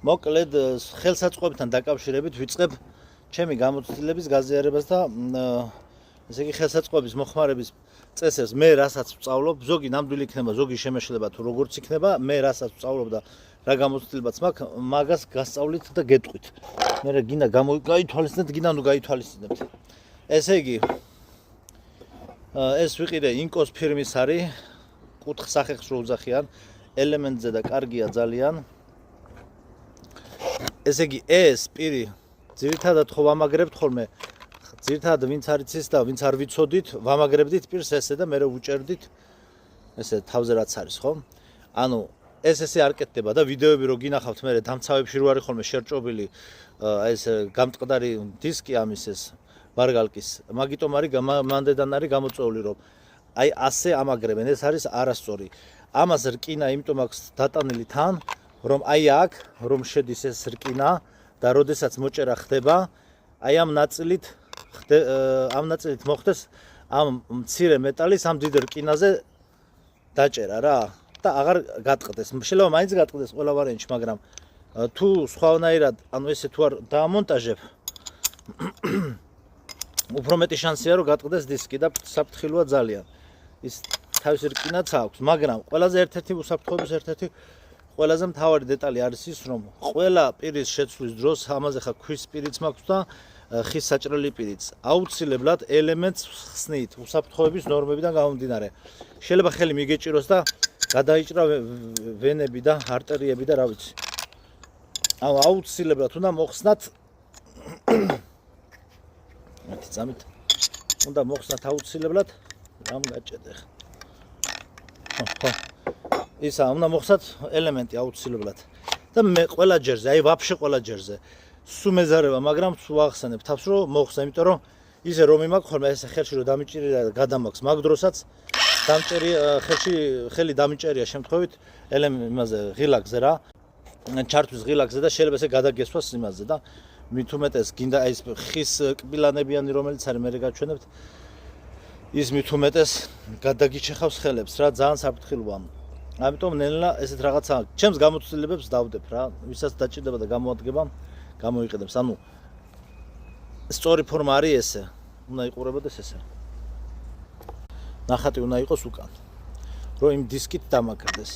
მოკლედ ხელსაწყობთან დაკავშირებით ვიწყებ ჩემი გამოცდილების გაზიარებას და ესე იგი ხელსაწყობის მოხმარების წესებს მე რასაც ვწავლობ, ზოგი ნამდვილი იქნება, ზოგი შემეშლება თუ როგორც იქნება, მე რასაც ვწავლობ და რა გამოცდილებაც მაქვს, მაგას გასწავლით და გეტყვით. მე გინდა გაითვალისწინებთ, გინდა ნუ გაითვალისწინებთ. ესე იგი ეს ვიყიდე ინკოს ფირმის არის, კუთხსახეში უძახიან, ელემენტზე და კარგია ძალიან. ესე იგი ეს პირი ძირითადად ხო ვამაგრებთ ხოლმე ძირითადად ვინც არ იცის და ვინც არ ვიცოდით ვამაგრებდით პირს ესე და მე ვუჭერდით ესე თავზე რაც არის ხო ანუ ესე არ კეთდება და ვიდეოები რო გინახავთ მე დამცავებში რო არის ხოლმე შერჭობილი ეს გამტყდარი დისკი ამის ეს ბარგალკის მაგიტომ არის მანდედან არის გამოწვეული რომ აი ასე ამაგრებენ ეს არის არასწორი ამას რკინა იმიტომ აქვს დატანილი თან რომ აი აქ რომ შედის ეს რკინა და როდესაც მოჭერა ხდება აი ამ ნაწილით მოხდეს ამ მცირე მეტალის ამ დიდ რკინაზე დაჭერა რა და აღარ გატყდეს შეიძლება მაინც გატყდეს ყველა ვარიანტში მაგრამ თუ სხვანაირად ანუ ესე თუ არ დაამონტაჟებ უფრო მეტი შანსია რომ გატყდეს დისკი და საფრთხილოა ძალიან ის თავისი რკინაც აქვს მაგრამ ყველაზე ერთ-ერთი უსაფრთხოების ერთ-ერთი ყველაზე მთავარი დეტალი არის ის რომ ყველა პირის შეცვლის დროს ამაზე ხა ქვის პირიც მაქვს და ხის საჭრელი პირიც აუცილებლად ელემენტს ხსნით უსაფრთხოების ნორმებიდან გამომდინარე შეიძლება ხელი მიგეჭიროს და გადაიჭრა ვენები და არტერიები და რა ვიცი ანუ აუცილებლად უნდა მოხსნათ მათი წამით უნდა მოხსნათ აუცილებლად რამ გაჭედე ხო ისა უნდა მოხსნათ ელემენტი აუცილებლად და მე ყველა ჯერზე აი ვაფშე ყველა ჯერზე სულ მეზარება მაგრამ სულ ახსენებ თავს რომ მოხსნა იმიტომ რომ ისე რომ იმაქვს ხოლმე ესე ხელში რომ დამიჭირი და გადამაქვს მაგ დროსაც დამჭერი ხელი დამიჭერია შემთხვევით იმაზე ღილაკზე რა ჩართვის ღილაკზე და შეიძლება ესე გადაგესვას იმაზე და მით უმეტეს გინდა აი ეს ხის კბილანებიანი რომელიც არის მე გაჩვენებთ ის მით უმეტეს გადაგიჩეხავს ხელებს რა ძალიან საფრთხილოა ამიტომ ნელა ესეთ რაღაცა ჩემს გამოცდილებებს დავდებ რა ვისაც დაჭირდება და გამოადგება გამოიყენებს ანუ სწორი ფორმა არის ესე უნდა იყურებოდეს ესე ნახატი უნდა იყოს უკან რომ იმ დისკით დამაგრდეს